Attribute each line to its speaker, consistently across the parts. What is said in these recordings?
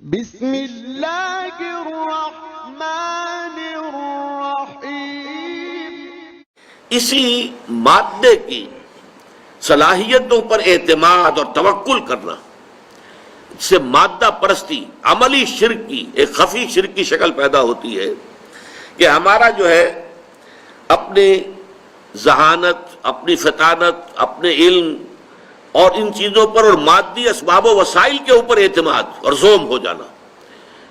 Speaker 1: بسم اللہ الرحمن الرحیم۔
Speaker 2: اسی مادے کی صلاحیتوں پر اعتماد اور توکل کرنا سے مادہ پرستی عملی شرک کی ایک خفی شرک کی شکل پیدا ہوتی ہے کہ ہمارا جو ہے اپنی ذہانت، اپنی فطانت، اپنے علم اور ان چیزوں پر اور مادی اسباب و وسائل کے اوپر اعتماد اور زوم ہو جانا،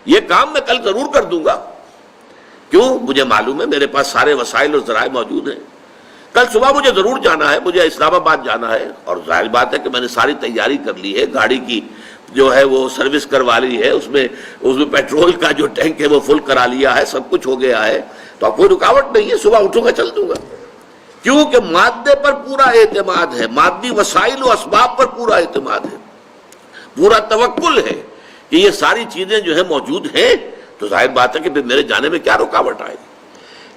Speaker 2: یہ کام میں کل ضرور کر دوں گا، کیوں؟ مجھے معلوم ہے میرے پاس سارے وسائل اور ذرائع موجود ہیں، کل صبح مجھے ضرور جانا ہے، مجھے اسلام آباد جانا ہے، اور ظاہر بات ہے کہ میں نے ساری تیاری کر لی ہے، گاڑی کی جو ہے وہ سروس کروا لی ہے، اس میں پیٹرول کا جو ٹینک ہے وہ فل کرا لیا ہے، سب کچھ ہو گیا ہے، تو اب کوئی رکاوٹ نہیں ہے، صبح اٹھوں گا چل دوں گا، کیونکہ مادے پر پورا اعتماد ہے، مادی وسائل و اسباب پر پورا اعتماد ہے، پورا توکل ہے کہ یہ ساری چیزیں جو ہے موجود ہیں، تو ظاہر بات ہے کہ پھر میرے جانے میں کیا رکاوٹ آئے گی۔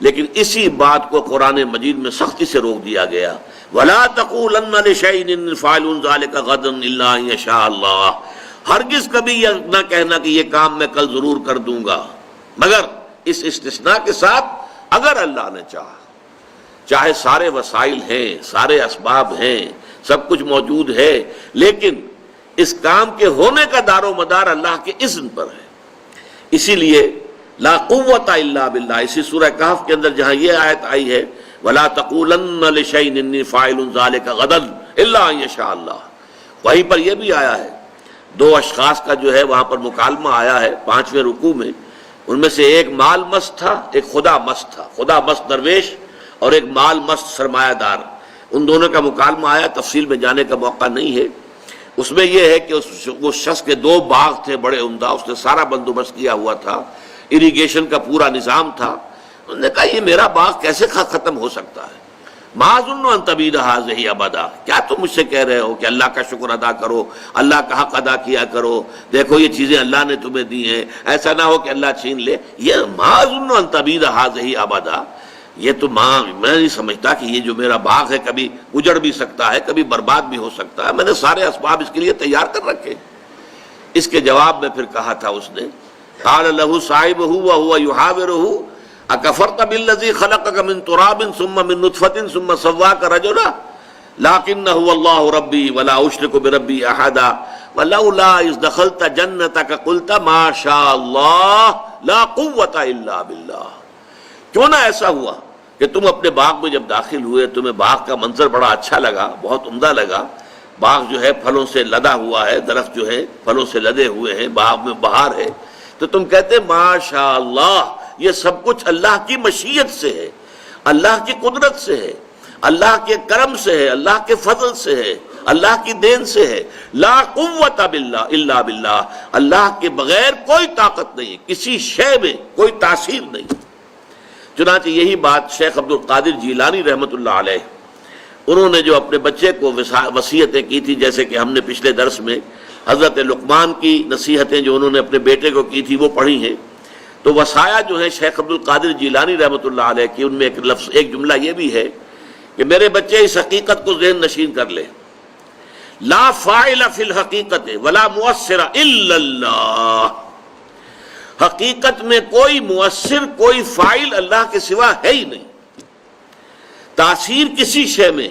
Speaker 2: لیکن اسی بات کو قرآن مجید میں سختی سے روک دیا گیا، وَلَا تَقُولَنَّ لِشَيْءٍ إِنِّي فَاعِلٌ ذَلِكَ غَدًا إِلَّا أَن يَشَاءَ اللَّهُ، ہرگز کبھی یہ نہ کہنا کہ یہ کام میں کل ضرور کر دوں گا، مگر اس استثناء کے ساتھ اگر اللہ نے چاہا، چاہے سارے وسائل ہیں، سارے اسباب ہیں، سب کچھ موجود ہے، لیکن اس کام کے ہونے کا دار و مدار اللہ کے اذن پر ہے۔ اسی لیے لا قوت الا باللہ، اسی سورہ کہف کے اندر جہاں یہ آیت آئی ہے وَلَا تَقُولَنَّ لِشَيْءٍ إِنِّي فَاعِلٌ ذَلِكَ غَدًا إِلَّا أَن يَشَاءَ اللَّهُ، وہیں پر یہ بھی آیا ہے، دو اشخاص کا جو ہے وہاں پر مکالمہ آیا ہے 5ویں رکوع میں، ان میں سے ایک مال مست تھا، ایک خدا مست تھا، خدا مست درویش اور ایک مال مست سرمایہ دار، ان دونوں کا مکالمہ آیا، تفصیل میں جانے کا موقع نہیں ہے۔ اس میں یہ ہے کہ اس شخص کے 2 باغ تھے بڑے عمدہ، اس نے سارا بندوبست کیا ہوا تھا، اریگیشن کا پورا نظام تھا، انہوں نے کہا یہ میرا باغ کیسے ختم ہو سکتا ہے؟ مَا أَظُنُّ أَن تَبِيدَ هَٰذِهِ أَبَدًا، کیا تم مجھ سے کہہ رہے ہو کہ اللہ کا شکر ادا کرو، اللہ کا حق ادا کیا کرو، دیکھو یہ چیزیں اللہ نے تمہیں دی ہیں، ایسا نہ ہو کہ اللہ چھین لے، یہ مَا أَظُنُّ أَن تَبِيدَ هَٰذِهِ أَبَدًا، یہ تو میں نہیں سمجھتا کہ یہ جو میرا باغ ہے کبھی اجڑ بھی سکتا ہے، کبھی برباد بھی ہو سکتا ہے، میں نے سارے اسباب اس کے لیے تیار کر رکھے۔ اس کے جواب میں پھر کہا تھا اس نے، قال له صاحبه وهو يحاوره اكفرت بالذي خلقك من تراب ثم من نطفة ثم سواك رجلا لكن هو الله ربي ولا اشرك بربي احدا ولولا اذ دخلت جنتك قلت ما شاء الله لا قوة الا بالله، کیوں نہ ایسا ہوا کہ تم اپنے باغ میں جب داخل ہوئے تمہیں باغ کا منظر بڑا اچھا لگا، بہت عمدہ لگا، باغ جو ہے پھلوں سے لدا ہوا ہے، درخت جو ہے پھلوں سے لدے ہوئے ہیں، باغ میں بہار ہے، تو تم کہتے ماشاء اللہ، یہ سب کچھ اللہ کی مشیت سے ہے، اللہ کی قدرت سے ہے، اللہ کے کرم سے ہے، اللہ کے فضل سے ہے، اللہ کی دین سے ہے، لا قوت باللہ الا باللہ، اللہ کے بغیر کوئی طاقت نہیں، کسی شے میں کوئی تاثیر نہیں۔ چنانچہ یہی بات شیخ عبد القادر جیلانی رحمۃ اللہ علیہ، انہوں نے جو اپنے بچے کو وصیتیں کی تھی، جیسے کہ ہم نے پچھلے درس میں حضرت لقمان کی نصیحتیں جو انہوں نے اپنے بیٹے کو کی تھی وہ پڑھی ہیں، تو وصایا جو ہے شیخ عبد القادر جیلانی رحمۃ اللہ علیہ کی، ان میں ایک جملہ یہ بھی ہے کہ میرے بچے اس حقیقت کو ذہن نشین کر لے، لا فاعل فی الحقیقت ولا مؤثر الا اللہ، حقیقت میں کوئی مؤثر، کوئی فاعل اللہ کے سوا ہے ہی نہیں، تاثیر کسی شے میں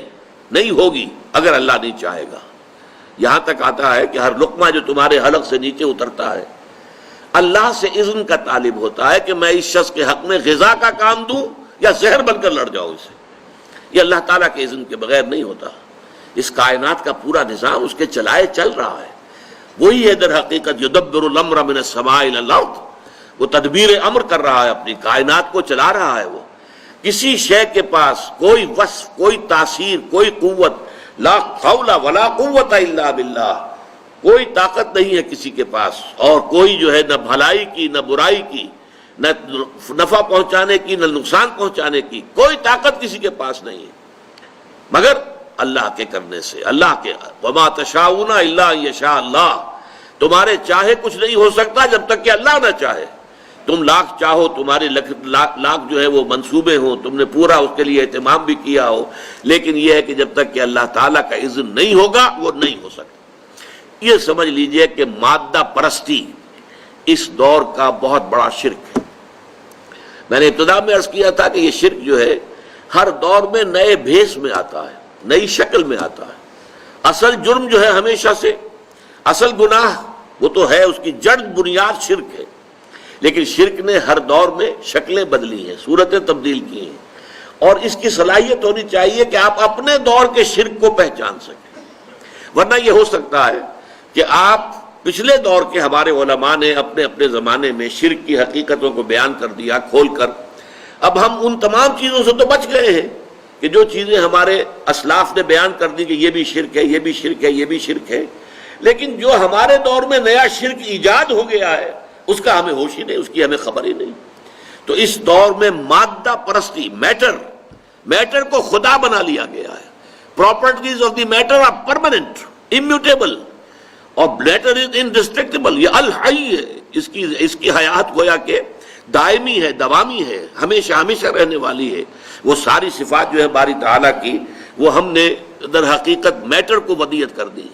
Speaker 2: نہیں ہوگی اگر اللہ نہیں چاہے گا۔ یہاں تک آتا ہے کہ ہر لقمہ جو تمہارے حلق سے نیچے اترتا ہے اللہ سے اذن کا طالب ہوتا ہے کہ میں اس شخص کے حق میں غذا کا کام دوں یا زہر بن کر لڑ جاؤں اسے، یہ اللہ تعالیٰ کے اذن کے بغیر نہیں ہوتا۔ اس کائنات کا پورا نظام اس کے چلائے چل رہا ہے، وہی ہے در حقیقت یدبر الامر من السماء الى الارض، وہ تدبیر امر کر رہا ہے، اپنی کائنات کو چلا رہا ہے۔ وہ کسی شے کے پاس کوئی وصف، کوئی تاثیر، کوئی قوت، لا حول ولا قوت الا باللہ، کوئی طاقت نہیں ہے کسی کے پاس، اور کوئی جو ہے نہ بھلائی کی نہ برائی کی، نہ نفع پہنچانے کی نہ نقصان پہنچانے کی، کوئی طاقت کسی کے پاس نہیں ہے مگر اللہ کے کرنے سے، اللہ کے وما تشاؤون الا ان یشاء اللہ، تمہارے چاہے کچھ نہیں ہو سکتا جب تک کہ اللہ نہ چاہے، تم لاکھ چاہو، تمہارے لاکھ جو ہے وہ منصوبے ہوں، تم نے پورا اس کے لیے اہتمام بھی کیا ہو، لیکن یہ ہے کہ جب تک کہ اللہ تعالیٰ کا اذن نہیں ہوگا وہ نہیں ہو سکتا۔ یہ سمجھ لیجئے کہ مادہ پرستی اس دور کا بہت بڑا شرک ہے۔ میں نے ابتدا میں عرض کیا تھا کہ یہ شرک جو ہے ہر دور میں نئے بھیس میں آتا ہے، نئی شکل میں آتا ہے۔ اصل جرم جو ہے ہمیشہ سے، اصل گناہ وہ تو ہے، اس کی جڑ بنیاد شرک ہے، لیکن شرک نے ہر دور میں شکلیں بدلی ہیں، صورتیں تبدیل کی ہیں، اور اس کی صلاحیت ہونی چاہیے کہ آپ اپنے دور کے شرک کو پہچان سکیں۔ ورنہ یہ ہو سکتا ہے کہ آپ پچھلے دور کے ہمارے علماء نے اپنے اپنے زمانے میں شرک کی حقیقتوں کو بیان کر دیا کھول کر، اب ہم ان تمام چیزوں سے تو بچ گئے ہیں کہ جو چیزیں ہمارے اسلاف نے بیان کر دی کہ یہ بھی شرک ہے، یہ بھی شرک ہے، یہ بھی شرک ہے، لیکن جو ہمارے دور میں نیا شرک ایجاد ہو گیا ہے اس کا ہمیں ہوش ہی نہیں، اس کی ہمیں خبر ہی نہیں۔ تو اس دور میں مادہ پرستی، میٹر کو خدا بنا لیا گیا ہے۔ Properties of the matter are permanent, immutable, اور میٹر از انڈسٹرکٹیبل، یہ الحی ہے، اس کی حیات گویا کہ دائمی ہے، دوامی ہے، ہمیشہ ہمیشہ رہنے والی ہے۔ وہ ساری صفات جو ہے باری تعالیٰ کی، وہ ہم نے در حقیقت میٹر کو ودیت کر دی۔